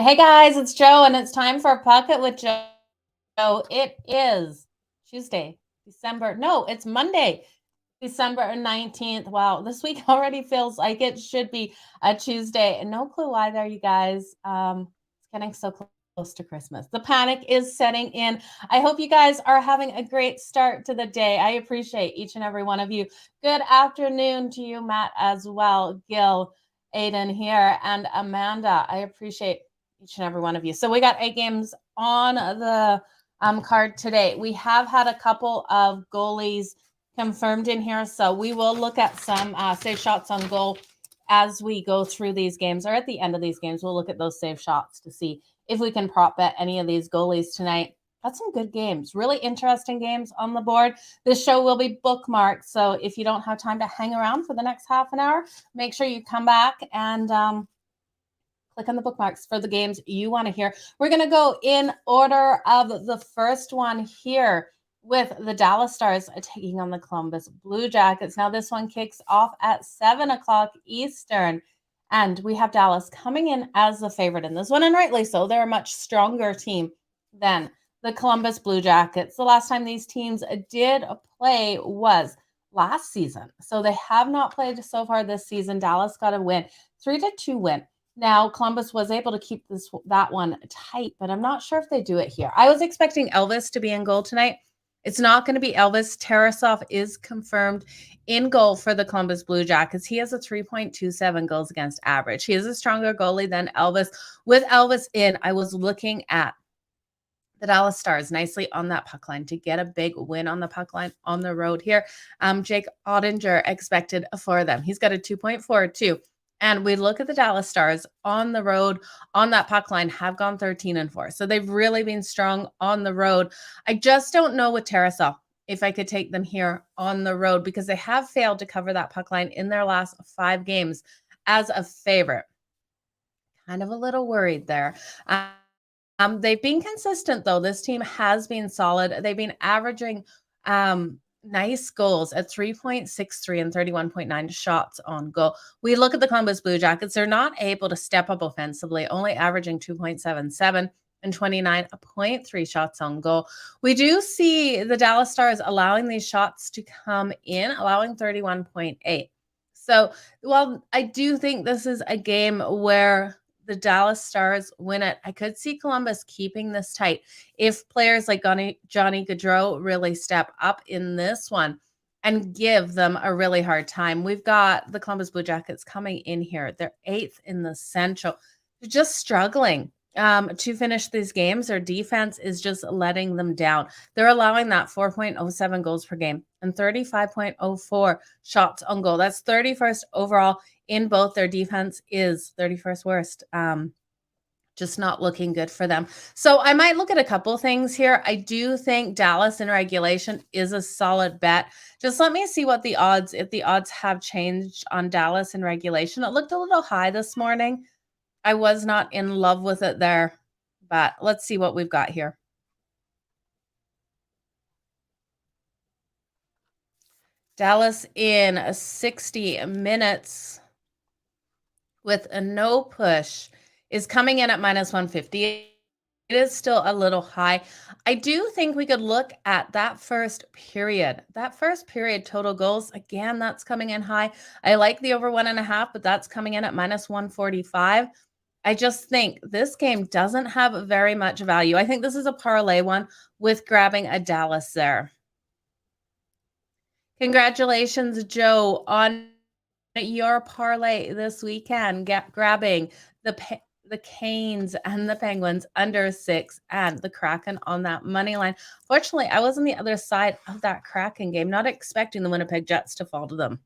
Hey guys, it's Joe, and it's time for Pikket with Joe. It is Tuesday, it's Monday, December 19th. Wow, this week already feels like it should be a Tuesday, and no clue why there, you guys. It's getting so close to Christmas. The panic is setting in. I hope you guys are having a great start to the day. I appreciate each and every one of you. Good afternoon to you, Matt, as well. Gil, Aiden here, and Amanda. I appreciate each and every one of you. So we got 8 games on the card today. We have had a couple of goalies confirmed in here, so we will look at some save shots on goal as we go through these games, or at the end of these games. We'll look at those save shots to see if we can prop bet any of these goalies tonight. That's some good games, really interesting games on the board. This show will be bookmarked, so if you don't have time to hang around for the next half an hour, make sure you come back and click on the bookmarks for the games you want to hear. We're going to go in order of the first one here with the Dallas Stars taking on the Columbus Blue Jackets. Now, this one kicks off at 7 o'clock Eastern, and we have Dallas coming in as the favorite in this one, and rightly so. They're a much stronger team than the Columbus Blue Jackets. The last time these teams did play was last season, so they have not played so far this season. Dallas got a win, 3-2 win. Now, Columbus was able to keep that one tight, but I'm not sure if they do it here. I was expecting Elvis to be in goal tonight. It's not going to be Elvis. Tarasov is confirmed in goal for the Columbus Blue Jackets. He has a 3.27 goals against average. He is a stronger goalie than Elvis. With Elvis in, I was looking at the Dallas Stars nicely on that puck line to get a big win on the puck line on the road here. Jake Ottinger expected for them. He's got a 2.42. And we look at the Dallas Stars on the road on that puck line have gone 13-4. So they've really been strong on the road. I just don't know with Tarasov if I could take them here on the road because they have failed to cover that puck line in their last 5 games as a favorite. Kind of a little worried there. They've been consistent, though. This team has been solid. They've been averaging nice goals at 3.63 and 31.9 shots on goal. We look at the Columbus Blue Jackets. They're not able to step up offensively, only averaging 2.77 and 29.3 shots on goal. We do see the Dallas Stars allowing these shots to come in, allowing 31.8. So, while I do think this is a game where the Dallas Stars win it, I could see Columbus keeping this tight if players like Johnny Gaudreau really step up in this one and give them a really hard time. We've got the Columbus Blue Jackets coming in here. They're 8th in the Central. They're just struggling to finish these games. Their defense is just letting them down. They're allowing that 4.07 goals per game and 35.04 shots on goal. That's 31st overall in both. Their defense is 31st worst. Just not looking good for them. So I might look at a couple things here. I do think Dallas in regulation is a solid bet. Just let me see what the odds, if the odds have changed on Dallas in regulation. It looked a little high this morning. I was not in love with it there, but let's see what we've got here. Dallas in 60 minutes with a no push is coming in at minus 150. It is still a little high. I do think we could look at that first period. That first period total goals, again, that's coming in high. I like the over 1.5, but that's coming in at minus 145. I just think this game doesn't have very much value. I think this is a parlay one with grabbing a Dallas there. Congratulations, Joe, on your parlay this weekend, grabbing the Canes and the Penguins under 6 and the Kraken on that money line. Fortunately, I was on the other side of that Kraken game, not expecting the Winnipeg Jets to fall to them.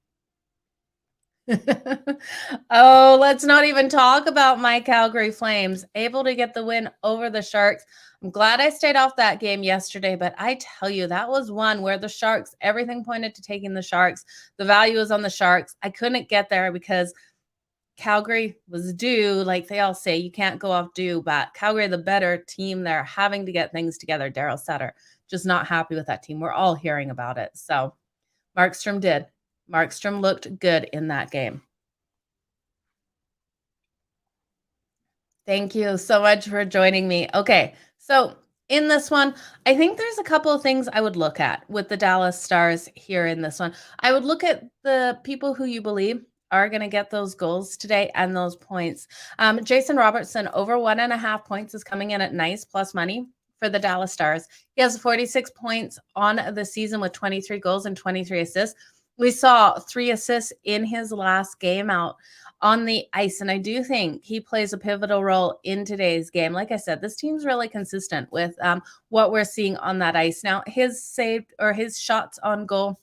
Oh, let's not even talk about my Calgary Flames, able to get the win over the Sharks. I'm glad I stayed off that game yesterday, but I tell you, that was one where the Sharks, everything pointed to taking the Sharks. The value was on the Sharks. I couldn't get there because Calgary was due. Like they all say, you can't go off due, but Calgary, the better team there, having to get things together. Daryl Sutter, just not happy with that team. We're all hearing about it. So Markstrom did. Markstrom looked good in that game. Thank you so much for joining me. Okay, so in this one, I think there's a couple of things I would look at with the Dallas Stars here in this one. I would look at the people who you believe are going to get those goals today and those points. Jason Robertson over 1.5 points is coming in at nice plus money for the Dallas Stars. He has 46 points on the season with 23 goals and 23 assists. We saw 3 assists in his last game out on the ice. And I do think he plays a pivotal role in today's game. Like I said, this team's really consistent with what we're seeing on that ice. Now, his saved or his shots on goal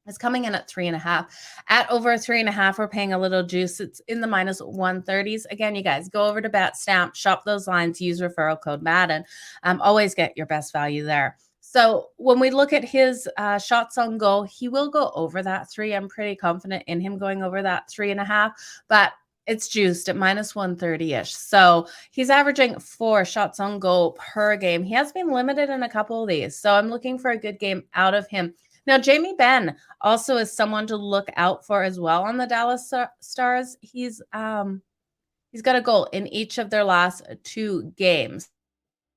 is coming in at 3.5. At over 3.5, we're paying a little juice. It's in the minus 130s. Again, you guys go over to Betstamp, shop those lines, use referral code Madden. Always get your best value there. So when we look at his shots on goal, he will go over that 3. I'm pretty confident in him going over that 3.5, but it's juiced at minus 130-ish. So he's averaging 4 shots on goal per game. He has been limited in a couple of these. So I'm looking for a good game out of him. Now, Jamie Benn also is someone to look out for as well on the Dallas Stars. He's got a goal in each of their last 2 games.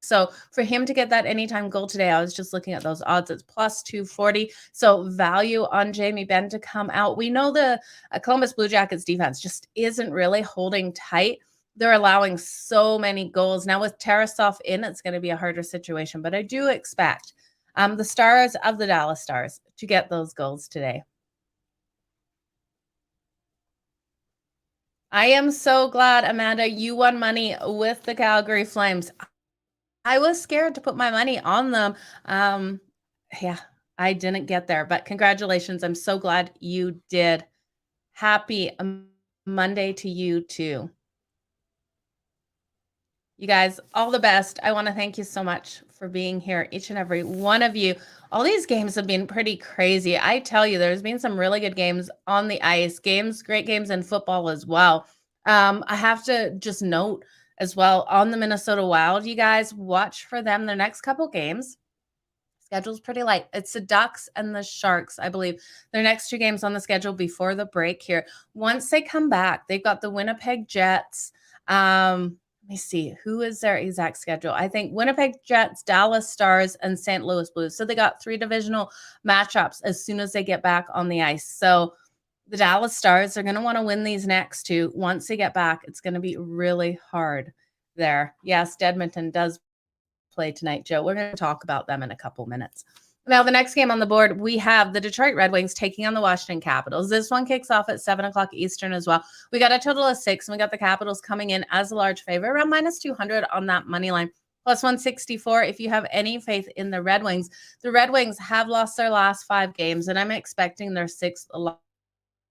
So for him to get that anytime goal today, I was just looking at those odds. It's plus 240. So value on Jamie Benn to come out. We know the Columbus Blue Jackets defense just isn't really holding tight. They're allowing so many goals. Now with Tarasov in, it's going to be a harder situation, but I do expect the Stars of the Dallas Stars to get those goals today. I am so glad, Amanda, you won money with the Calgary Flames. I was scared to put my money on them. Yeah, I didn't get there, but congratulations. I'm so glad you did. Happy Monday to you too. You guys, all the best. I want to thank you so much for being here, each and every one of you. All these games have been pretty crazy. I tell you, there's been some really good games on the ice, great games in football as well. I have to just note as well on the Minnesota Wild, you guys watch for them their next couple games. Schedule's pretty light. It's the Ducks and the Sharks, I believe. Their next 2 games on the schedule before the break here. Once they come back, they've got the Winnipeg Jets. Let me see, who is their exact schedule? I think Winnipeg Jets, Dallas Stars, and St. Louis Blues. So they got 3 divisional matchups as soon as they get back on the ice. So the Dallas Stars are going to want to win these next 2. Once they get back, it's going to be really hard there. Yes, Edmonton does play tonight, Joe. We're going to talk about them in a couple minutes. Now, the next game on the board, we have the Detroit Red Wings taking on the Washington Capitals. This one kicks off at 7 o'clock Eastern as well. We got a total of 6, and we got the Capitals coming in as a large favorite, around minus 200 on that money line. Plus 164 if you have any faith in the Red Wings. The Red Wings have lost their last 5 games, and I'm expecting their 6th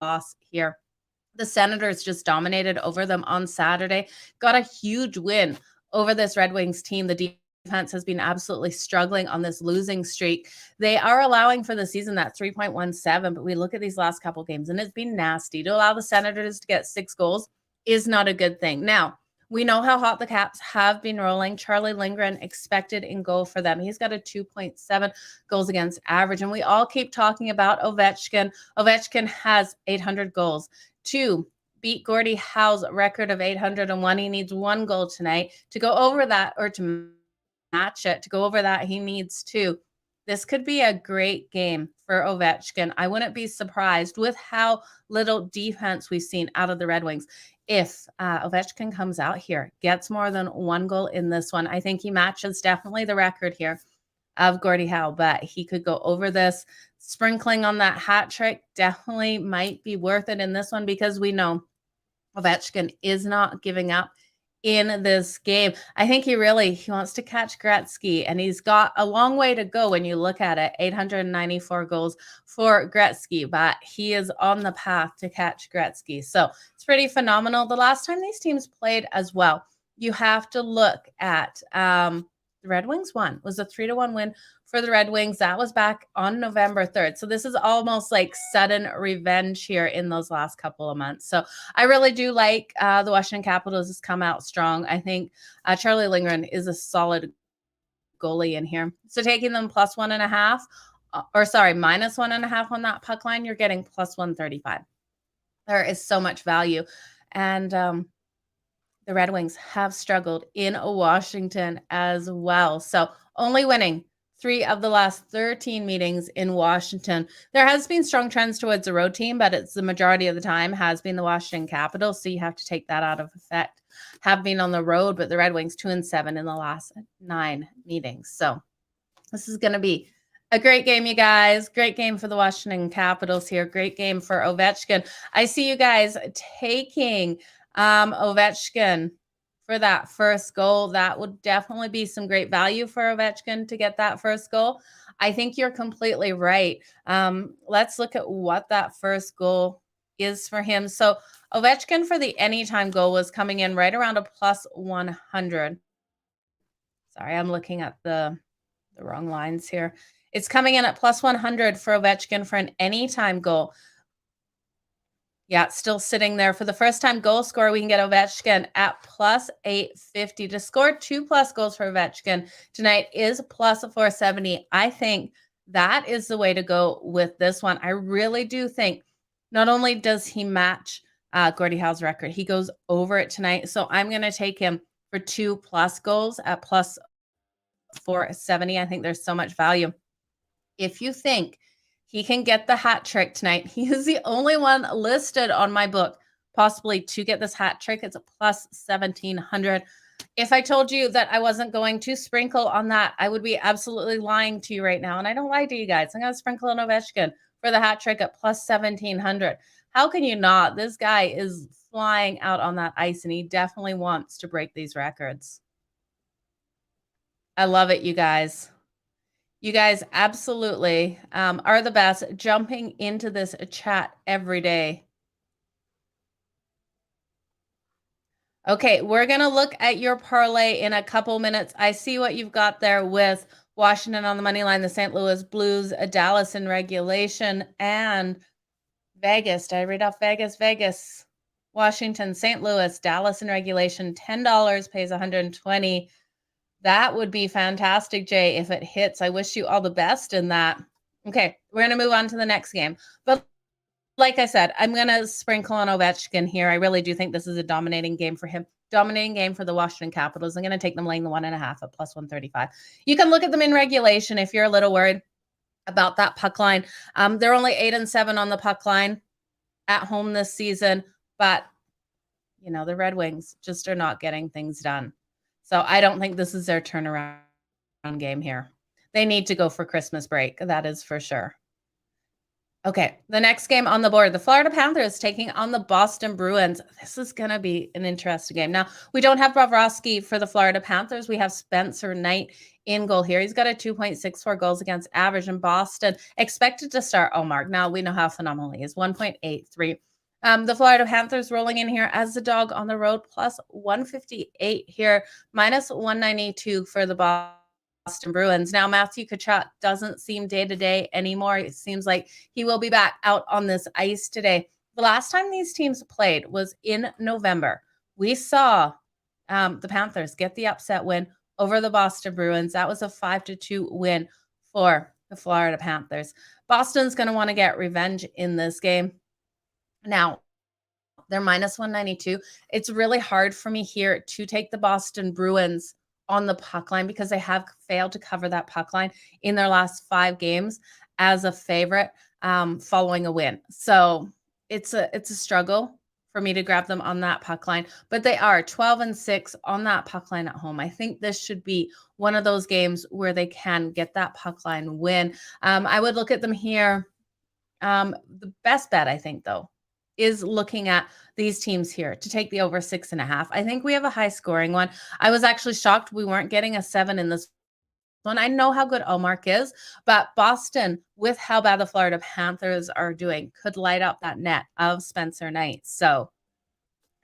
loss here. The Senators just dominated over them on Saturday. Got a huge win over this Red Wings team. The defense has been absolutely struggling on this losing streak. They are allowing for the season that 3.17, but we look at these last couple games and it's been nasty. To allow the Senators to get 6 goals is not a good thing. Now, we know how hot the Caps have been rolling. Charlie Lindgren expected in goal for them. He's got a 2.7 goals against average. And we all keep talking about Ovechkin. Ovechkin has 800 goals. To beat Gordie Howe's record of 801, he needs 1 goal tonight. To go over that, or to match it, to go over that, he needs 2. This could be a great game for Ovechkin. I wouldn't be surprised with how little defense we've seen out of the Red Wings. If Ovechkin comes out here, gets more than 1 goal in this one, I think he matches definitely the record here of Gordie Howe, but he could go over this. Sprinkling on that hat trick definitely might be worth it in this one, because we know Ovechkin is not giving up in this game. I think he wants to catch Gretzky, and he's got a long way to go when you look at it. 894 goals for Gretzky, but he is on the path to catch Gretzky. So it's pretty phenomenal. The last time these teams played as well, you have to look at the Red Wings won. It was a 3-1 win for the Red Wings. That was back on November 3rd. So this is almost like sudden revenge here in those last couple of months. So I really do like the Washington Capitals has come out strong. I think Charlie Lindgren is a solid goalie in here. So taking them plus 1.5, minus 1.5 on that puck line, you're getting plus 135. There is so much value. And the Red Wings have struggled in Washington as well. So only winning 3 of the last 13 meetings in Washington. There has been strong trends towards the road team, but it's the majority of the time has been the Washington Capitals. So you have to take that out of effect. Have been on the road, but the Red Wings 2-7 in the last 9 meetings. So this is going to be a great game, you guys. Great game for the Washington Capitals here. Great game for Ovechkin. I see you guys taking Ovechkin for that first goal. That would definitely be some great value for Ovechkin to get that first goal. I think you're completely right. Let's look at what that first goal is for him. So Ovechkin for the anytime goal was coming in right around a plus 100. Sorry, I'm looking at the wrong lines here. It's coming in at plus 100 for Ovechkin for an anytime goal. Yeah, it's still sitting there. For the first time goal scorer, we can get Ovechkin at plus 850. To score 2+ goals for Ovechkin tonight is plus 470. I think that is the way to go with this one. I really do think not only does he match Gordie Howe's record, he goes over it tonight. So I'm going to take him for 2+ goals at plus 470. I think there's so much value. If you think he can get the hat trick tonight, he is the only one listed on my book possibly to get this hat trick. It's a plus 1,700. If I told you that I wasn't going to sprinkle on that, I would be absolutely lying to you right now. And I don't lie to you guys. I'm going to sprinkle on Ovechkin for the hat trick at plus 1,700. How can you not? This guy is flying out on that ice, and he definitely wants to break these records. I love it, you guys. You guys absolutely are the best, jumping into this chat every day. Okay, we're going to look at your parlay in a couple minutes. I see what you've got there with Washington on the money line, the St. Louis Blues, Dallas in regulation, and Vegas. Did I read off Vegas? Vegas, Washington, St. Louis, Dallas in regulation. $10 pays 120. That would be fantastic, Jay, if it hits. I wish you all the best in that. Okay, we're going to move on to the next game. But like I said, I'm going to sprinkle on Ovechkin here. I really do think this is a dominating game for him. Dominating game for the Washington Capitals. I'm going to take them laying the 1.5 at plus 135. You can look at them in regulation if you're a little worried about that puck line. They're only 8-7 on the puck line at home this season. But, you know, the Red Wings just are not getting things done. So I don't think this is their turnaround game here. They need to go for Christmas break. That is for sure. Okay, the next game on the board, the Florida Panthers taking on the Boston Bruins. This is going to be an interesting game. Now, we don't have Bobrovsky for the Florida Panthers. We have Spencer Knight in goal here. He's got a 2.64 goals against average in Boston. Expected to start Omar. Now, we know how phenomenal he is, 1.83. The Florida Panthers rolling in here as the dog on the road, plus 158 here, minus 192 for the Boston Bruins. Now, Matthew Tkachuk doesn't seem day-to-day anymore. It seems like he will be back out on this ice today. The last time these teams played was in November. We saw the Panthers get the upset win over the Boston Bruins. That was a 5-2 win for the Florida Panthers. Boston's going to want to get revenge in this game. Now, they're minus 192. It's really hard for me here to take the Boston Bruins on the puck line because they have failed to cover that puck line in their last 5 games as a favorite following a win. So it's a struggle for me to grab them on that puck line, but they are 12-6 on that puck line at home. I think this should be one of those games where they can get that puck line win. I would look at them here. The best bet, I think, though, is looking at these teams here to take the over 6.5. I think we have a high scoring one. I was actually shocked we weren't getting a 7 in this one. I know how good Omark is, but Boston, with how bad the Florida Panthers are doing, could light up that net of Spencer Knight. So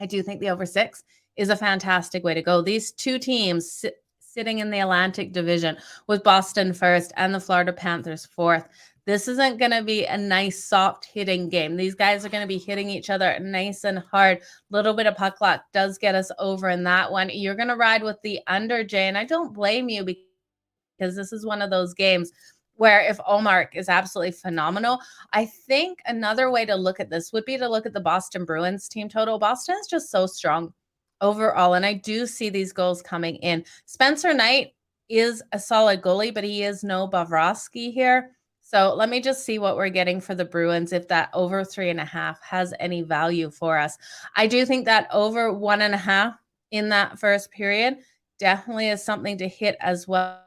I do think the over 6 is a fantastic way to go. These two teams sitting in the Atlantic Division with Boston first and the Florida Panthers fourth. This isn't going to be a nice soft hitting game. These guys are going to be hitting each other nice and hard. A little bit of puck luck does get us over in that one. You're going to ride with the under, Jay, and I don't blame you because this is one of those games where if Omark is absolutely phenomenal, I think another way to look at this would be to look at the Boston Bruins team total. Boston is just so strong overall. And I do see these goals coming in. Spencer Knight is a solid goalie, but he is no Bobrovsky here. So let me just see what we're getting for the Bruins, if that over 3.5 has any value for us. I do think that over 1.5 in that first period definitely is something to hit as well.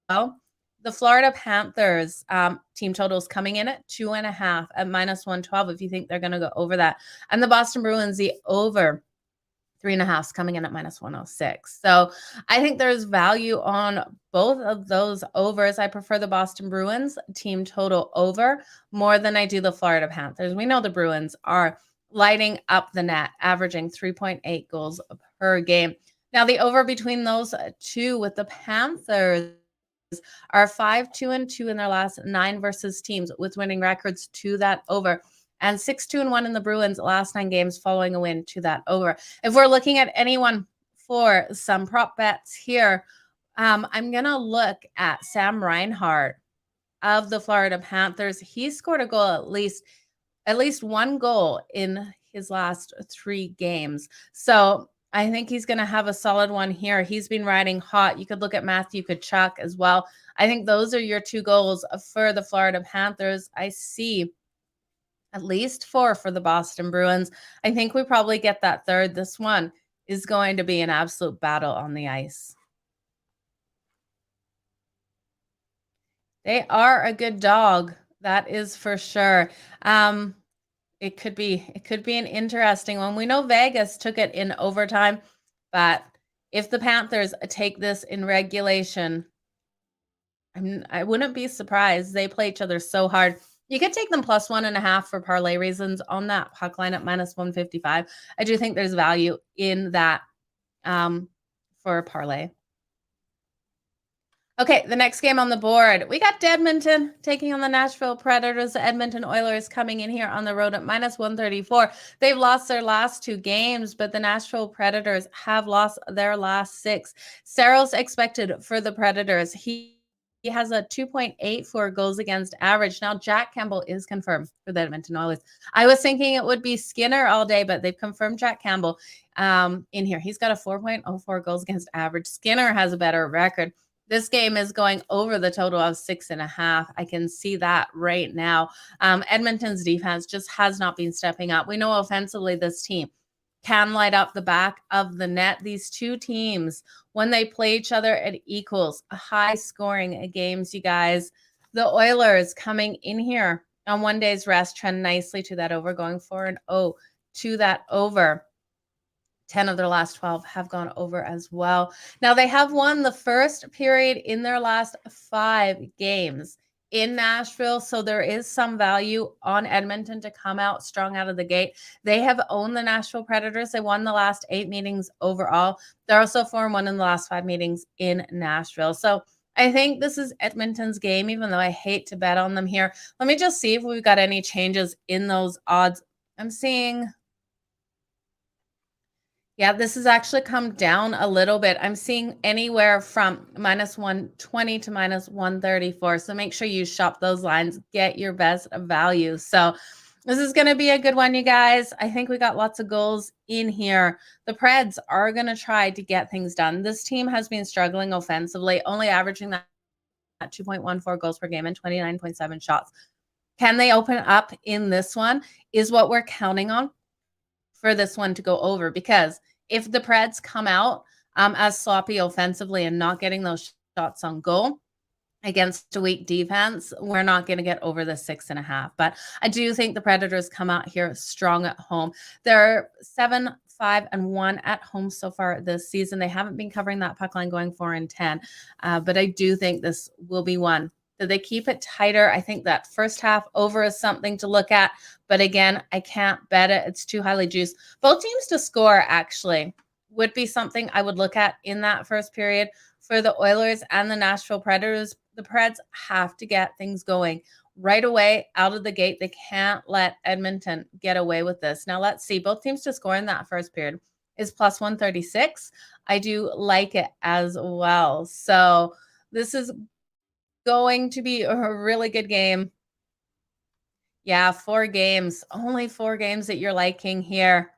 The Florida Panthers team totals coming in at 2.5 at -112 if you think they're going to go over that. And the Boston Bruins, the over 3.5 coming in at -106. So I think there's value on both of those overs. I prefer the Boston Bruins team total over more than I do the Florida Panthers. We know the Bruins are lighting up the net, averaging 3.8 goals per game. Now, the over between those two with the Panthers are 5-2-2 in their last 9 versus teams with winning records to that over, and 6-2-1 in the Bruins last 9 games following a win to that over. If we're looking at anyone for some prop bets here, I'm going to look at Sam Reinhart of the Florida Panthers. He scored a goal, at least one goal in his last 3 games. So I think he's going to have a solid one here. He's been riding hot. You could look at Matthew Tkachuk as well. I think those are your 2 goals for the Florida Panthers. I see at least 4 for the Boston Bruins. I think we probably get that third. This one is going to be an absolute battle on the ice. They are a good dog. That is for sure. It could be an interesting one. We know Vegas took it in overtime, but if the Panthers take this in regulation, I wouldn't be surprised. They play each other so hard. You could take them plus 1.5 for parlay reasons on that puck line at -155. I do think there's value in that for parlay. Okay, the next game on the board, we got Edmonton taking on the Nashville Predators. The Edmonton Oilers coming in here on the road at -134. They've lost their last 2 games, but the Nashville Predators have lost their last 6. Saros expected for the Predators. He has a 2.84 goals against average. Now, Jack Campbell is confirmed for the Edmonton Oilers. I was thinking it would be Skinner all day, but they've confirmed Jack Campbell in here. He's got a 4.04 goals against average. Skinner has a better record. This game is going over the total of 6.5. I can see that right now. Edmonton's defense just has not been stepping up. We know offensively this team can light up the back of the net. These 2 teams, when they play each other, it equals high scoring games, you guys. The Oilers coming in here on 1 day's rest trend nicely to that over, going 4-0 to that over. 10 of their last 12 have gone over as well. Now, they have won the first period in their last 5 games in Nashville, so there is some value on Edmonton to come out strong out of the gate. They have owned the Nashville Predators. They won the last 8 meetings overall. They're also 4-1 in the last 5 meetings in Nashville. So I think this is Edmonton's game, even though I hate to bet on them here. Let me just see if we've got any changes in those odds. I'm seeing... Yeah, this has actually come down a little bit. I'm seeing anywhere from -120 to -134. So make sure you shop those lines, get your best value. So this is going to be a good one, you guys. I think we got lots of goals in here. The Preds are going to try to get things done. This team has been struggling offensively, only averaging that 2.14 goals per game and 29.7 shots. Can they open up in this one is what we're counting on for this one to go over, because if the Preds come out as sloppy offensively and not getting those shots on goal against a weak defense, we're not going to get over the 6.5. But I do think the Predators come out here strong at home. They're 7-5-1 at home so far this season. They haven't been covering that puck line, going 4-10. But I do think this will be one. Do they keep it tighter? I think that first half over is something to look at. But again, I can't bet it. It's too highly juiced. Both teams to score, actually, would be something I would look at in that first period. For the Oilers and the Nashville Predators, the Preds have to get things going right away out of the gate. They can't let Edmonton get away with this. Now, let's see. Both teams to score in that first period is plus 136. I do like it as well. So this is going to be a really good game. Yeah, 4 games. Only 4 games that you're liking here.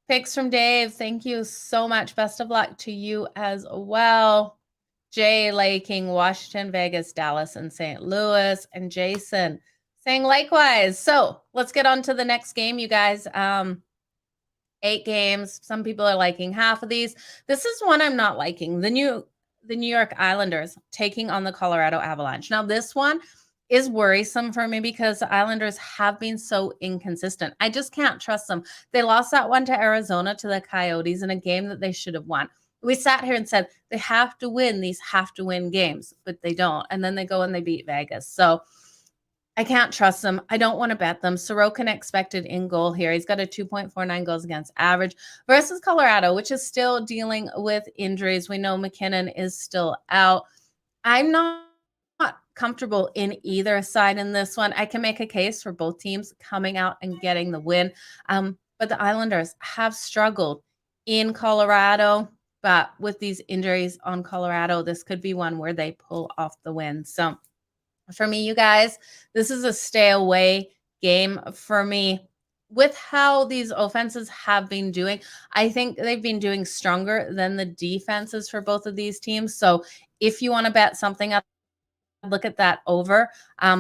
Picks from Dave. Thank you so much. Best of luck to you as well. Jay liking Washington, Vegas, Dallas, and St. Louis. And Jason saying likewise. So let's get on to the next game, you guys. 8 games. Some people are liking half of these. This is one I'm not liking. The New York Islanders taking on the Colorado Avalanche. Now, this one is worrisome for me because the Islanders have been so inconsistent. I just can't trust them. They lost that one to Arizona to the Coyotes in a game that they should have won. We sat here and said they have to win these have-to-win games, but they don't. And then they go and they beat Vegas. So I can't trust them. I don't want to bet them. Sorokin expected in goal here. He's got a 2.49 goals against average versus Colorado, which is still dealing with injuries. We know McKinnon is still out. I'm not comfortable in either side in this one. I can make a case for both teams coming out and getting the win. But the Islanders have struggled in Colorado. But with these injuries on Colorado, this could be one where they pull off the win. So for me, you guys, this is a stay away game for me. With how these offenses have been doing, I think they've been doing stronger than the defenses for both of these teams. So if you want to bet something up, look at that over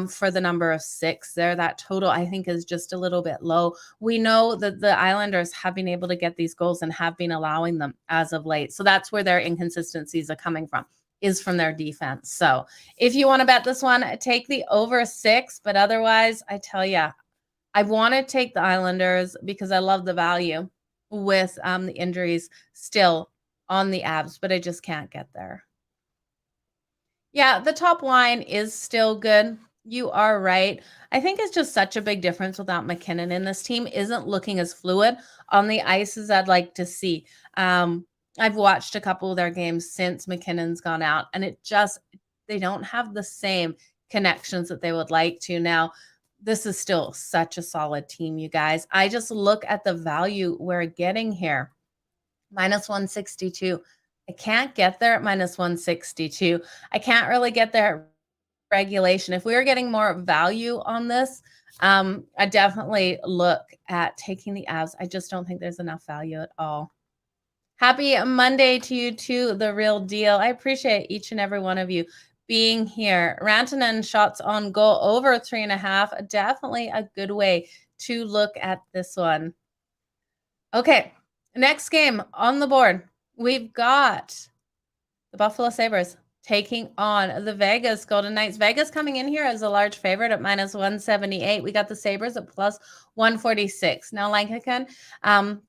for the number of 6 there. That total, I think, is just a little bit low. We know that the Islanders have been able to get these goals and have been allowing them as of late. So that's where their inconsistencies are coming from, is from their defense. So if you want to bet this one, take the over 6. But otherwise, I tell you, I want to take the Islanders because I love the value with the injuries still on the Avs, but I just can't get there. Yeah, the top line is still good. You are right. I think it's just such a big difference without McKinnon in this team. Isn't looking as fluid on the ice as I'd like to see. I've watched a couple of their games since McKinnon's gone out, and they don't have the same connections that they would like to. Now, this is still such a solid team, you guys. I just look at the value we're getting here. -162. I can't get there at -162. I can't really get there at regulation. If we were getting more value on this, I definitely look at taking the Avs. I just don't think there's enough value at all. Happy Monday to you too, the real deal. I appreciate each and every one of you being here. Rantanen shots on goal over 3.5. Definitely a good way to look at this one. Okay, next game on the board. We've got the Buffalo Sabres taking on the Vegas Golden Knights. Vegas coming in here as a large favorite at -178. We got the Sabres at +146. Now, Lankaken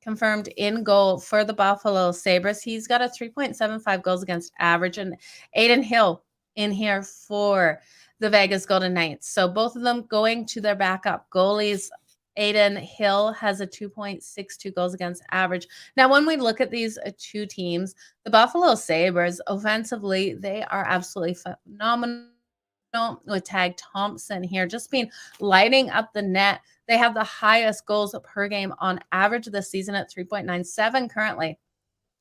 confirmed in goal for the Buffalo Sabres. He's got a 3.75 goals against average, and Aiden Hill in here for the Vegas Golden Knights. So both of them going to their backup goalies. Aiden Hill has a 2.62 goals against average. Now, when we look at these two teams, the Buffalo Sabres, offensively, they are absolutely phenomenal with Tag Thompson here, just been lighting up the net. They have the highest goals per game on average this season at 3.97 currently,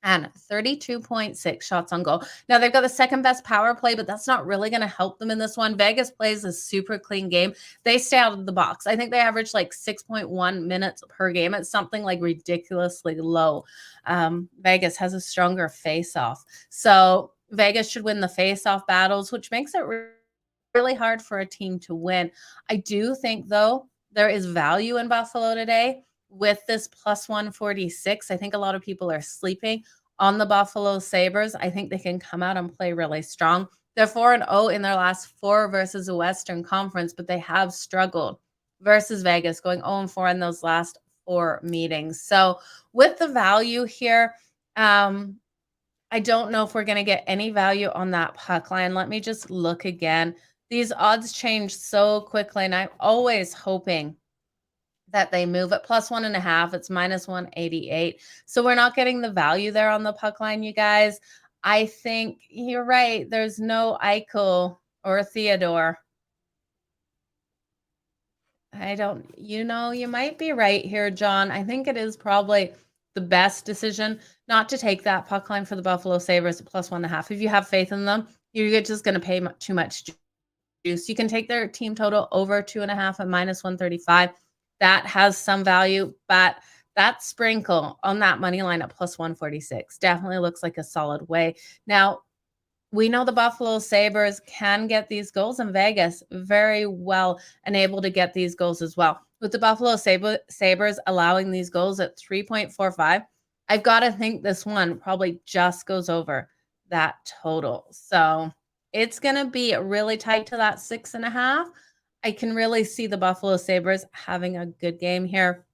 and 32.6 shots on goal. Now, they've got the second best power play, but that's not really going to help them in this one. Vegas plays a super clean game. They stay out of the box. I think they average like 6.1 minutes per game. It's something like ridiculously low. Vegas has a stronger face-off. So Vegas should win the face-off battles, which makes it really hard for a team to win. I do think, though, there is value in Buffalo today. With this +146, I think a lot of people are sleeping on the Buffalo Sabres. I think they can come out and play really strong. They're 4-0 in their last 4 versus the Western Conference, but they have struggled versus Vegas, going 0-4 in those last 4 meetings. So with the value here, I don't know if we're going to get any value on that puck line. Let me just look again. These odds change so quickly, and I'm always hoping that they move at +1.5. It's -188. So we're not getting the value there on the puck line, you guys. I think you're right. There's no Eichel or Theodore. You might be right here, John. I think it is probably the best decision not to take that puck line for the Buffalo Sabres at +1.5. If you have faith in them, you're just going to pay too much juice. You can take their team total over 2.5 at -135. That has some value, but that sprinkle on that money line at plus 146 definitely looks like a solid way. Now, we know the Buffalo Sabres can get these goals in Vegas very well and able to get these goals as well. With the Buffalo Sabres allowing these goals at 3.45, I've got to think this one probably just goes over that total. So it's going to be really tight to that 6.5. I can really see the Buffalo Sabres having a good game here.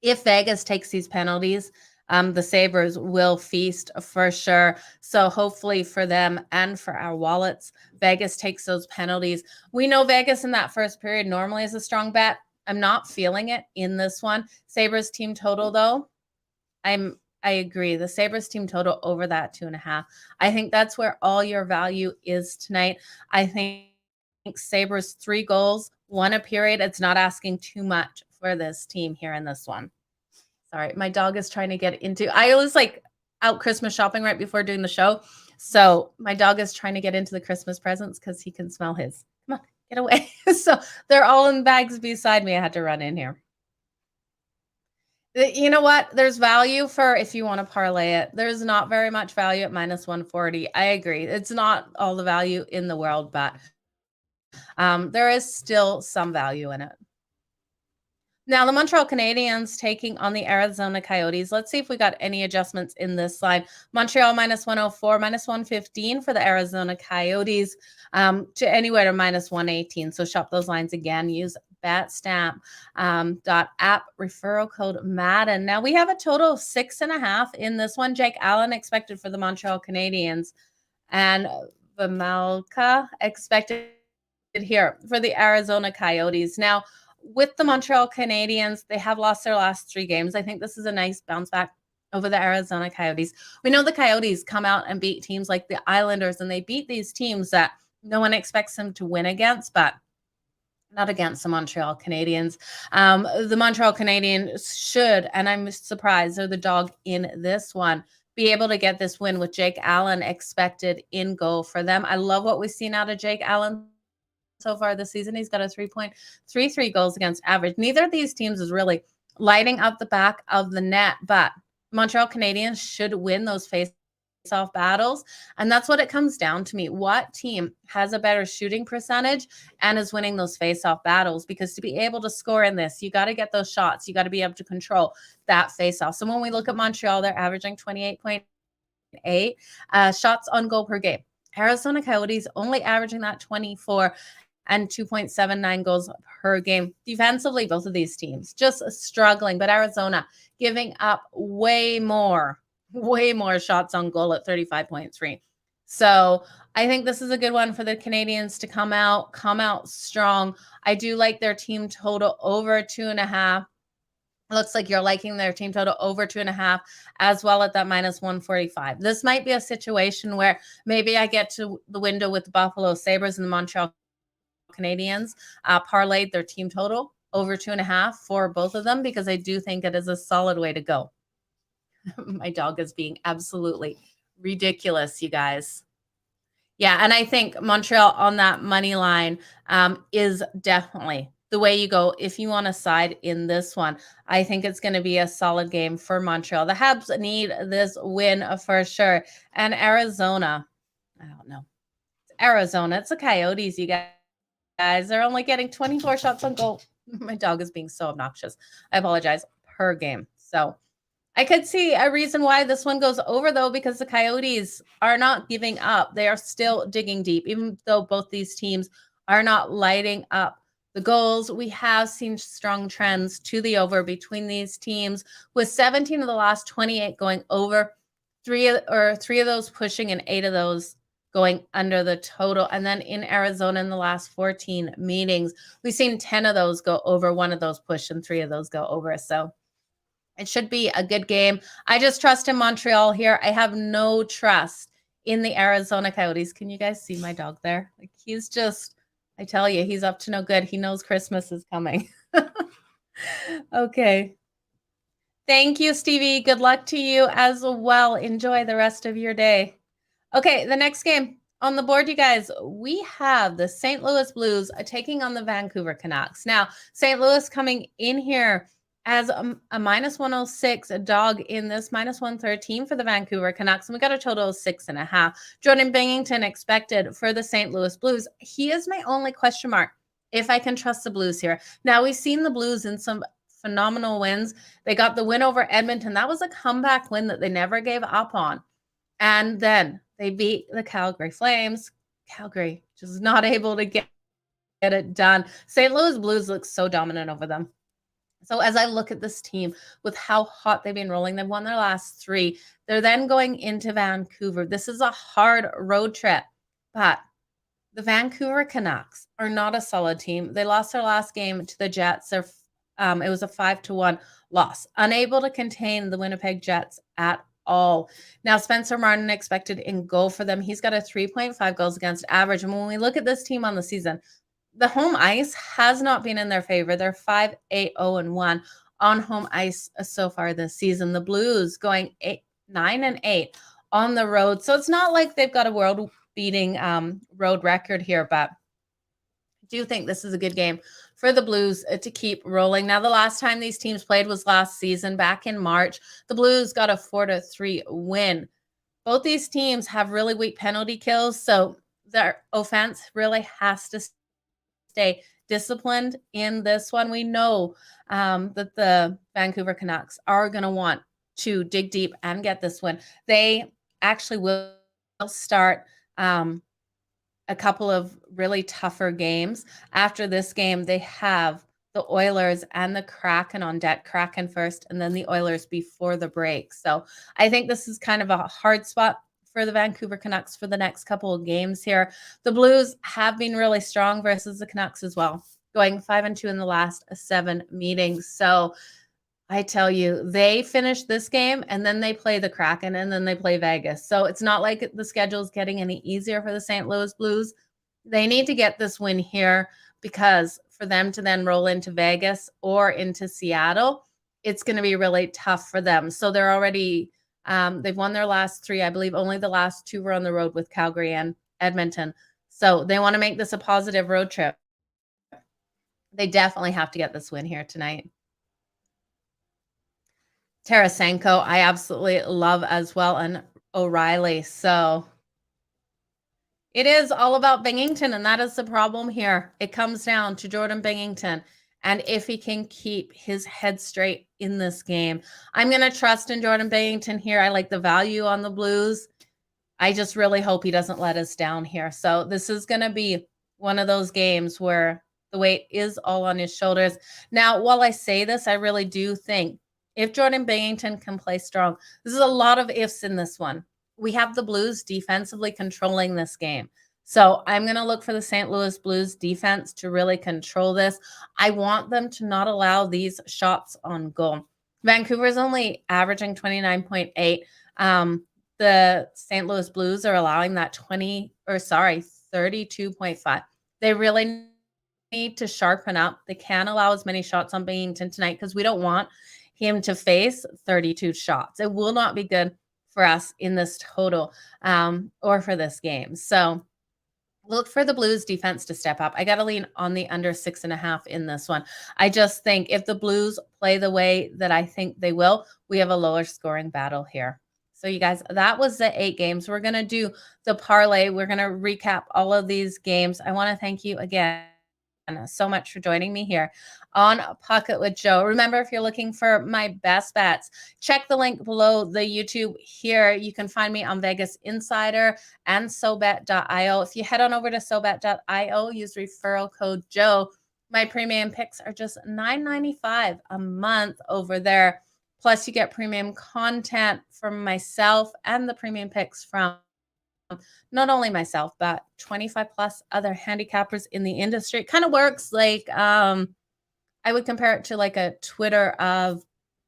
If Vegas takes these penalties, the Sabres will feast for sure. So hopefully for them and for our wallets, Vegas takes those penalties. We know Vegas in that first period normally is a strong bet. I'm not feeling it in this one. Sabres team total, though, I agree. The Sabres team total over that 2.5. I think that's where all your value is tonight. I think Sabres 3 goals, 1 a period. It's not asking too much for this team here in this one. Sorry, my dog is trying to get into, I was like out Christmas shopping right before doing the show. So my dog is trying to get into the Christmas presents because he can smell his. Come on, get away. So they're all in bags beside me. I had to run in here. You know what? There's value for if you want to parlay it. There's not very much value at minus 140. I agree. It's not all the value in the world, but there is still some value in it. Now, the Montreal Canadiens taking on the Arizona Coyotes. Let's see if we got any adjustments in this line. Montreal minus 104, minus 115 for the Arizona Coyotes, to anywhere to minus 118. So shop those lines again. Use Betstamp.app Referral code Madden. Now, we have a total of 6.5 in this one. Jake Allen expected for the Montreal Canadiens and Vejmelka expected here for the Arizona Coyotes. Now, with the Montreal Canadiens, they have lost their last 3 games. I think this is a nice bounce back over the Arizona Coyotes. We know the Coyotes come out and beat teams like the Islanders, and they beat these teams that no one expects them to win against, but not against the Montreal Canadiens. The Montreal Canadiens should, and I'm surprised, they're the dog in this one, be able to get this win with Jake Allen expected in goal for them. I love what we've seen out of Jake Allen so far this season. He's got a 3.33 goals against average. Neither of these teams is really lighting up the back of the net, but Montreal Canadiens should win those face-off battles. And that's what it comes down to me. What team has a better shooting percentage and is winning those face-off battles? Because to be able to score in this, you got to get those shots. You got to be able to control that face-off. So when we look at Montreal, they're averaging 28.8 shots on goal per game. Arizona Coyotes only averaging that 24 and 2.79 goals per game. Defensively, both of these teams just struggling, but Arizona giving up way more shots on goal at 35.3. So I think this is a good one for the Canadiens to come out strong. I do like their team total over 2.5. Looks like you're liking their team total over 2.5 as well at that minus 145. This might be a situation where maybe I get to the window with the Buffalo Sabres and the Montreal Canadiens, parlayed their team total over 2.5 for both of them, because I do think it is a solid way to go. My dog is being absolutely ridiculous, you guys. Yeah, and I think Montreal on that money line is definitely the way you go if you want to side in this one. I think it's going to be a solid game for Montreal. The Habs need this win for sure. And Arizona, I don't know. It's Arizona. It's the Coyotes, you guys. They're only getting 24 shots on goal. My dog is being so obnoxious. I apologize. Per game. So I could see a reason why this one goes over, though, because the Coyotes are not giving up. They are still digging deep, even though both these teams are not lighting up the goals. We have seen strong trends to the over between these teams, with 17 of the last 28 going over, three of those pushing and 8 of those going under the total. And then in Arizona, in the last 14 meetings, we've seen 10 of those go over, 1 of those push, and 3 of those go over. So it should be a good game. I just trust in Montreal here. I have no trust in the Arizona Coyotes. Can you guys see my dog there? Like, he's just, I tell you, he's up to no good. He knows Christmas is coming. Okay. Thank you, Stevie. Good luck to you as well. Enjoy the rest of your day. Okay, the next game on the board, you guys, we have the St. Louis Blues taking on the Vancouver Canucks. Now, St. Louis coming in here as a minus 106, a dog in this minus 113 for the Vancouver Canucks. And we got a total of 6.5. Jordan Binnington expected for the St. Louis Blues. He is my only question mark if I can trust the Blues here. Now, we've seen the Blues in some phenomenal wins. They got the win over Edmonton. That was a comeback win that they never gave up on. And then they beat the Calgary Flames. Calgary just not able to get it done. St. Louis Blues look so dominant over them. So as I look at this team with how hot they've been rolling, they've won their last 3. They're then going into Vancouver. This is a hard road trip, but the Vancouver Canucks are not a solid team. They lost their last game to the Jets. It was a 5-1 loss, unable to contain the Winnipeg Jets at all. Now, Spencer Martin expected in goal for them. He's got a 3.5 goals against average. And when we look at this team on the season, the home ice has not been in their favor. They're 5-8-0-1 on home ice so far this season. The Blues going 9-8 on the road. So it's not like they've got a world-beating road record here, but I do think this is a good game for the Blues to keep rolling. Now, the last time these teams played was last season, back in March. The Blues got a 4-3 win. Both these teams have really weak penalty kills, so their offense really has to stay disciplined in this one. We know that the Vancouver Canucks are going to want to dig deep and get this win. They actually will start a couple of really tougher games. After this game, they have the Oilers and the Kraken on deck. Kraken first, and then the Oilers before the break. So I think this is kind of a hard spot for the Vancouver Canucks for the next couple of games here. The Blues have been really strong versus the Canucks as well, going 5-2 in the last 7 meetings. So I tell you, they finish this game and then they play the Kraken and then they play Vegas. So it's not like the schedule is getting any easier for the St. Louis Blues. They need to get this win here, because for them to then roll into Vegas or into Seattle, it's going to be really tough for them. So they're already they've won their last 3. I believe only the last 2 were on the road with Calgary and Edmonton. So they want to make this a positive road trip. They definitely have to get this win here tonight. Tarasenko, I absolutely love as well, and O'Reilly. So it is all about Binnington, and that is the problem here. It comes down to Jordan Binnington, and if he can keep his head straight in this game. I'm going to trust in Jordan Binnington here. I like the value on the Blues. I just really hope he doesn't let us down here. So this is going to be one of those games where the weight is all on his shoulders. Now, while I say this, I really do think if Jordan Binnington can play strong, this is a lot of ifs in this one. We have the Blues defensively controlling this game. So I'm going to look for the St. Louis Blues defense to really control this. I want them to not allow these shots on goal. Vancouver is only averaging 29.8. The St. Louis Blues are allowing that 32.5. They really need to sharpen up. They can't allow as many shots on Binnington tonight because we don't want him to face 32 shots. It will not be good for us in this total or for this game. So look for the Blues defense to step up. I got to lean on the under 6.5 in this one. I just think if the Blues play the way that I think they will, we have a lower scoring battle here. So you guys, that was the 8 games. We're going to do the parlay. We're going to recap all of these games. I want to thank you again so much for joining me here on Pocket with Joe. Remember, if you're looking for my best bets, check the link below the YouTube here. You can find me on Vegas Insider and SoBet.io. If you head on over to SoBet.io, use referral code Joe. My premium picks are just $9.95 a month over there. Plus, you get premium content from myself and the premium picks from not only myself, but 25 plus other handicappers in the industry. It kind of works like, I would compare it to like a Twitter of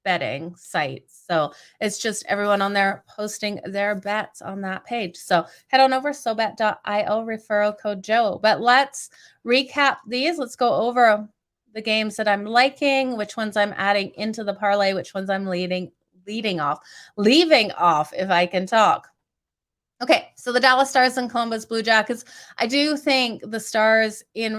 betting site. So it's just everyone on there posting their bets on that page. So head on over SoBet.io, referral code Joe. But let's recap these. Let's go over the games that I'm liking, which ones I'm adding into the parlay, which ones I'm leaving off, if I can talk. Okay, so the Dallas Stars and Columbus Blue Jackets. I do think the Stars in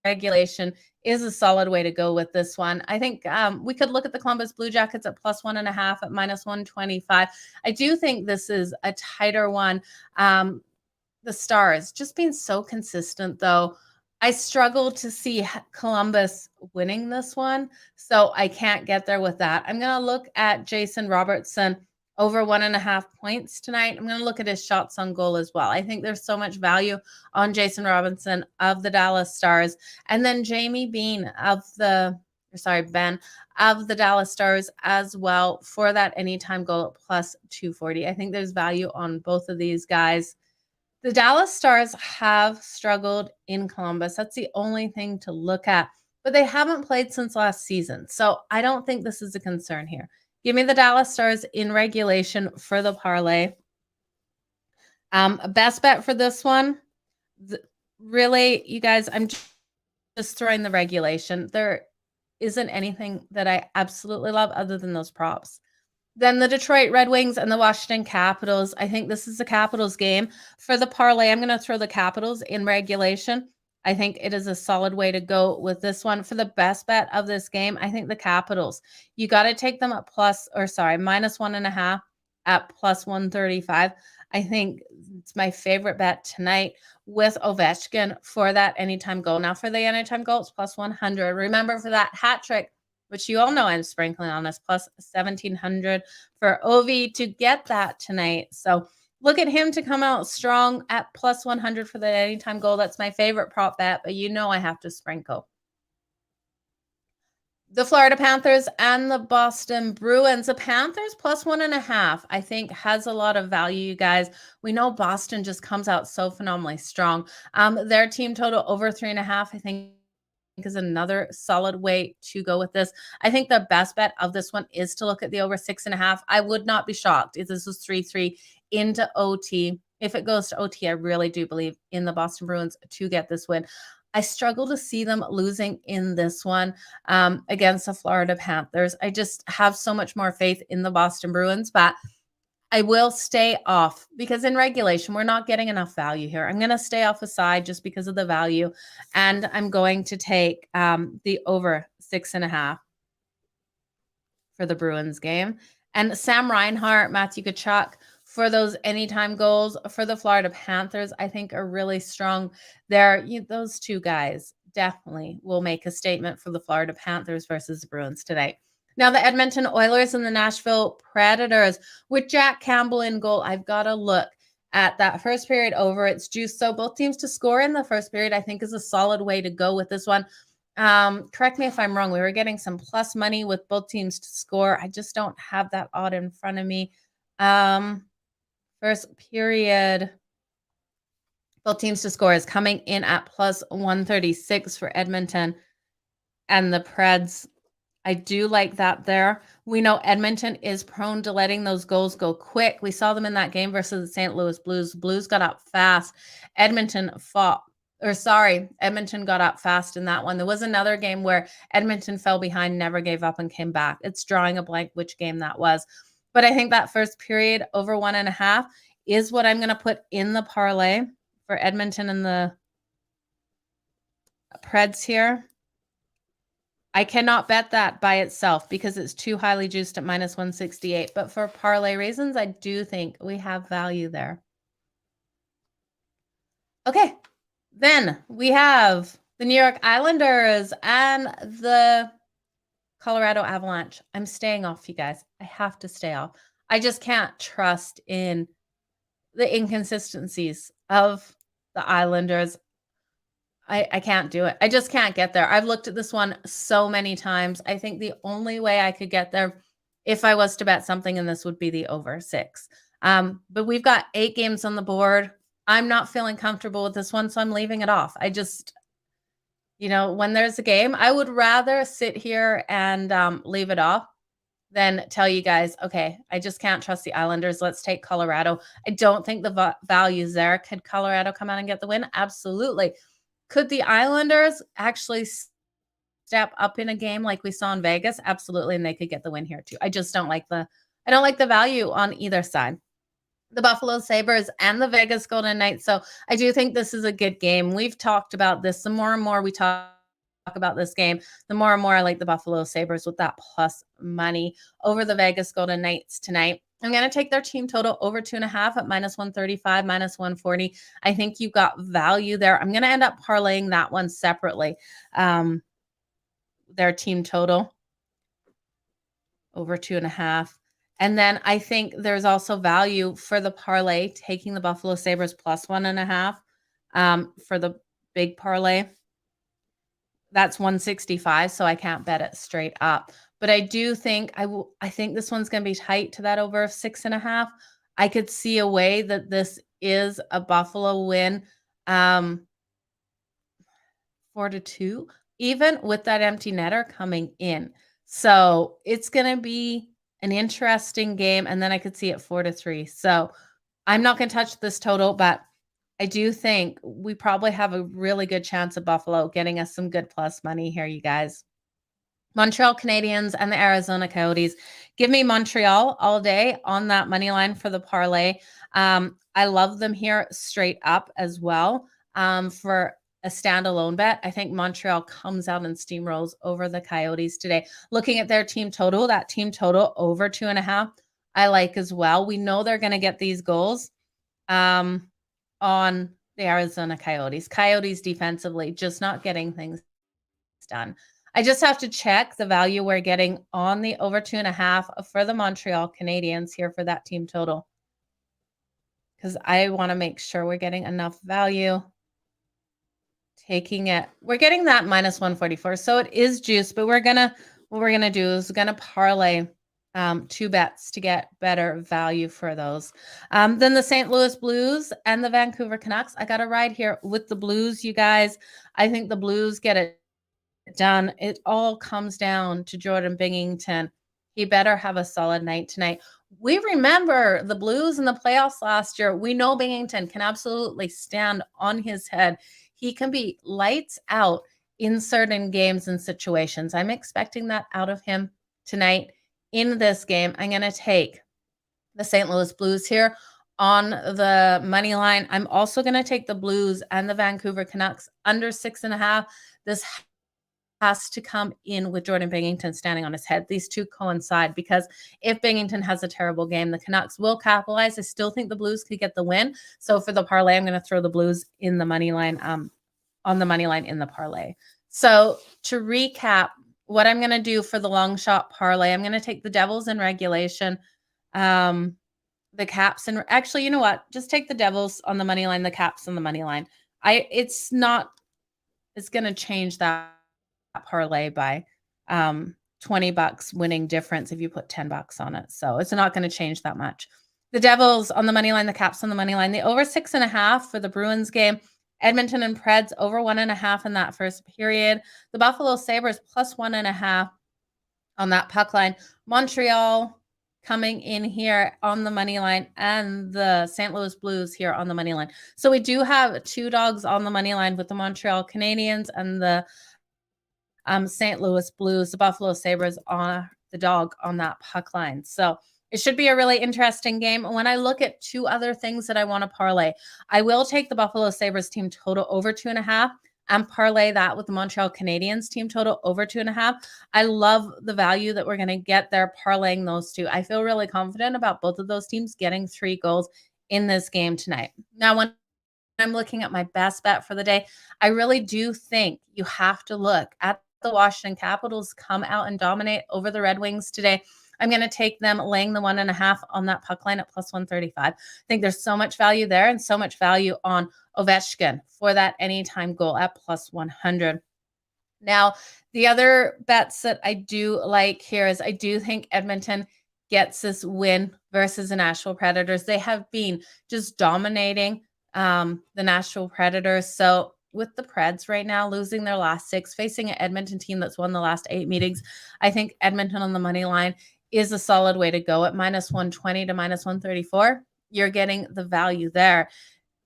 regulation is a solid way to go with this one. I think we could look at the Columbus Blue Jackets at +1.5 at -125. I do think this is a tighter one. The Stars just being so consistent, though. I struggle to see Columbus winning this one, so I can't get there with that. I'm going to look at Jason Robertson over 1.5 points tonight. I'm going to look at his shots on goal as well. I think there's so much value on Jason Robinson of the Dallas Stars. And then Jamie Bean Ben of the Dallas Stars as well for that anytime goal at +240. I think there's value on both of these guys. The Dallas Stars have struggled in Columbus. That's the only thing to look at. But they haven't played since last season. So I don't think this is a concern here. Give me the Dallas Stars in regulation for the parlay. Best bet for this one, really, you guys, I'm just throwing the regulation. There isn't anything that I absolutely love other than those props. Then the Detroit Red Wings and the Washington Capitals. I think this is the Capitals game. For the parlay, I'm going to throw the Capitals in regulation. I think it is a solid way to go with this one. For the best bet of this game, I think the Capitals. You got to take them at -1.5 at +135. I think it's my favorite bet tonight with Ovechkin for that anytime goal. Now for the anytime goal, it's +100. Remember, for that hat trick, which you all know I'm sprinkling on this, +1,700 for Ovi to get that tonight. So look at him to come out strong at +100 for the anytime goal. That's my favorite prop bet, but you know I have to sprinkle. The Florida Panthers and the Boston Bruins. The Panthers +1.5, I think, has a lot of value, you guys. We know Boston just comes out so phenomenally strong. Their team total over 3.5, I think, is another solid way to go with this. I think the best bet of this one is to look at the over 6.5. I would not be shocked if this was 3-3 into OT. If it goes to OT, I really do believe in the Boston Bruins to get this win. I struggle to see them losing in this one against the Florida Panthers. I just have so much more faith in the Boston Bruins, but I will stay off because in regulation, we're not getting enough value here. I'm going to stay off a side just because of the value, and I'm going to take the over 6.5 for the Bruins game. And Sam Reinhart, Matthew Tkachuk for those anytime goals for the Florida Panthers, I think are really strong there. Those two guys definitely will make a statement for the Florida Panthers versus the Bruins today. Now, the Edmonton Oilers and the Nashville Predators with Jack Campbell in goal. I've got to look at that first period over. It's juiced. So both teams to score in the first period, I think, is a solid way to go with this one. Correct me if I'm wrong. We were getting some plus money with both teams to score. I just don't have that odd in front of me. First period, both teams to score is coming in at +136 for Edmonton and the Preds. I do like that there. We know Edmonton is prone to letting those goals go quick. We saw them in that game versus the St. Louis Blues. Blues got up fast. Edmonton got up fast in that one. There was another game where Edmonton fell behind, never gave up, and came back. It's drawing a blank which game that was. But I think that first period over 1.5 is what I'm going to put in the parlay for Edmonton and the Preds here. I cannot bet that by itself because it's too highly juiced at -168. But for parlay reasons, I do think we have value there. Okay, then we have the New York Islanders and the Colorado Avalanche. I'm staying off, you guys. I have to stay off. I just can't trust in the inconsistencies of the Islanders. I can't do it. I just can't get there. I've looked at this one so many times. I think the only way I could get there if I was to bet something in this would be the over 6. But we've got 8 games on the board. I'm not feeling comfortable with this one, so I'm leaving it off. I just, when there's a game, I would rather sit here and leave it off than tell you guys, okay, I just can't trust the Islanders. Let's take Colorado. I don't think the value's there. Could Colorado come out and get the win? Absolutely. Could the Islanders actually step up in a game like we saw in Vegas? Absolutely, and they could get the win here too. I just don't like the value on either side. the Buffalo Sabres and the Vegas Golden Knights. So I do think this is a good game. We've talked about this. The more and more we talk about this game, the more and more I like the Buffalo Sabres with that plus money over the Vegas Golden Knights tonight. I'm going to take their team total over 2.5 at -135, -140. I think you got value there. I'm going to end up parlaying that one separately. Their team total over 2.5. And then I think there's also value for the parlay, taking the Buffalo Sabres plus 1.5 for the big parlay. That's 165, so I can't bet it straight up. But I do think I think this one's going to be tight to that over 6.5. I could see a way that this is a Buffalo win, 4-2, even with that empty netter coming in. So it's going to be an interesting game, and then I could see it 4-3. So I'm not going to touch this total, but I do think we probably have a really good chance of Buffalo getting us some good plus money here, you guys. Montreal Canadiens and the Arizona Coyotes. Give me Montreal all day on that money line for the parlay. I love them here straight up as well for a standalone bet. I think Montreal comes out and steamrolls over the Coyotes today. Looking at their team total, that team total over 2.5, I like as well. We know they're going to get these goals on the Arizona Coyotes. Coyotes defensively just not getting things done. I just have to check the value we're getting on the over 2.5 for the Montreal Canadiens here for that team total, because I want to make sure we're getting enough value. Taking it, we're getting that -144, so it is juice. But what we're gonna do is we're gonna parlay 2 bets to get better value for those. Then the St. Louis Blues and the Vancouver Canucks. I got to ride here with the Blues, you guys. I think the Blues get it done. It all comes down to Jordan Binnington. He better have a solid night tonight. We remember the Blues in the playoffs last year. We know Binnington can absolutely stand on his head. He can be lights out in certain games and situations. I'm expecting that out of him tonight. In this game, I'm going to take the St. Louis Blues here on the money line. I'm also going to take the Blues and the Vancouver Canucks under 6.5. This has to come in with Jordan Binnington standing on his head. These two coincide, because if Binnington has a terrible game, the Canucks will capitalize. I still think the Blues could get the win. So for the parlay, I'm going to throw the Blues in the money line, on the money line in the parlay. So to recap, what I'm going to do for the long shot parlay, I'm going to take the Devils in regulation, the Caps, and actually, you know what? Just take the Devils on the money line, the Caps on the money line. It's going to change that parlay by $20 winning difference if you put $10 on it. So it's not going to change that much. The Devils on the money line, the Caps on the money line, the over 6.5 for the Bruins game. Edmonton and Preds over 1.5 in that first period. The Buffalo Sabres plus 1.5 on that puck line. Montreal coming in here on the money line, and the St. Louis Blues here on the money line. So we do have 2 dogs on the money line with the Montreal Canadiens and the St. Louis Blues. The Buffalo Sabres on the dog on that puck line. So it should be a really interesting game. When I look at 2 other things that I want to parlay, I will take the Buffalo Sabres team total over 2.5 and parlay that with the Montreal Canadiens team total over 2.5. I love the value that we're going to get there parlaying those 2. I feel really confident about both of those teams getting 3 goals in this game tonight. Now, when I'm looking at my best bet for the day, I really do think you have to look at the Washington Capitals come out and dominate over the Red Wings today. I'm going to take them laying the 1.5 on that puck line at plus 135. I think there's so much value there and so much value on Ovechkin for that anytime goal at plus 100. Now, the other bets that I do like here is I do think Edmonton gets this win versus the Nashville Predators. They have been just dominating the Nashville Predators. So with the Preds right now losing their last 6, facing an Edmonton team that's won the last 8 meetings, I think Edmonton on the money line is a solid way to go at -120 to -134. You're getting the value there.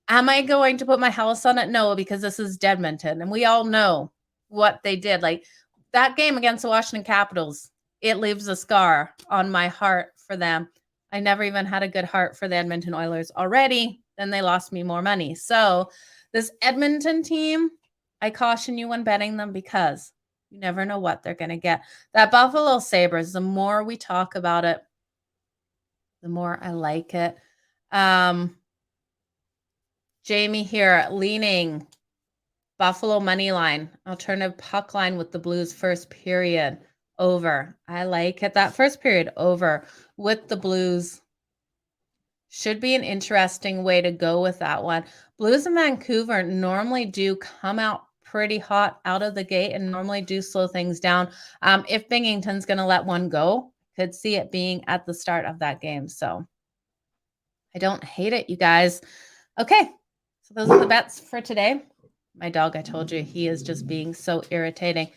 Am I going to put my house on it? No, because this is Edmonton, and we all know what they did. Like that game against the Washington Capitals, it leaves a scar on my heart for them. I never even had a good heart for the Edmonton Oilers already. Then they lost me more money. So this Edmonton team, I caution you when betting them because you never know what they're going to get. That Buffalo Sabres, the more we talk about it, the more I like it. Jamie here leaning Buffalo money line, alternative puck line with the Blues first period over. I like it. That first period over with the Blues should be an interesting way to go with that one. Blues in Vancouver normally do come out pretty hot out of the gate and normally do slow things down. If Binghamton's going to let one go, could see it being at the start of that game. So I don't hate it, you guys. Okay, so those are the bets for today. My dog, I told you, he is just being so irritating.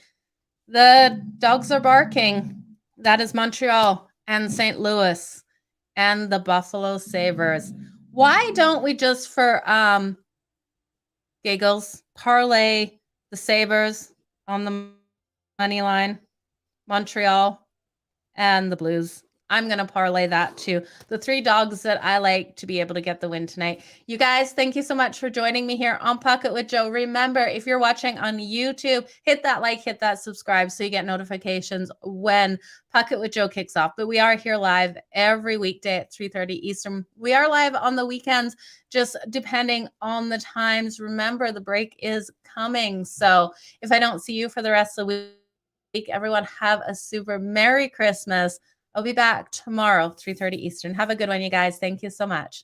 The dogs are barking. That is Montreal and St. Louis and the Buffalo Sabres. Why don't we just for giggles parlay the Sabres on the money line, Montreal and the Blues? I'm going to parlay that too. The 3 dogs that I like to be able to get the win tonight. You guys, thank you so much for joining me here on Pikket with Joe. Remember, if you're watching on YouTube, hit that like, hit that subscribe so you get notifications when Pikket with Joe kicks off. But we are here live every weekday at 3:30 Eastern. We are live on the weekends, just depending on the times. Remember, the break is coming. So if I don't see you for the rest of the week, everyone have a super Merry Christmas. I'll be back tomorrow, 3:30 Eastern. Have a good one, you guys. Thank you so much.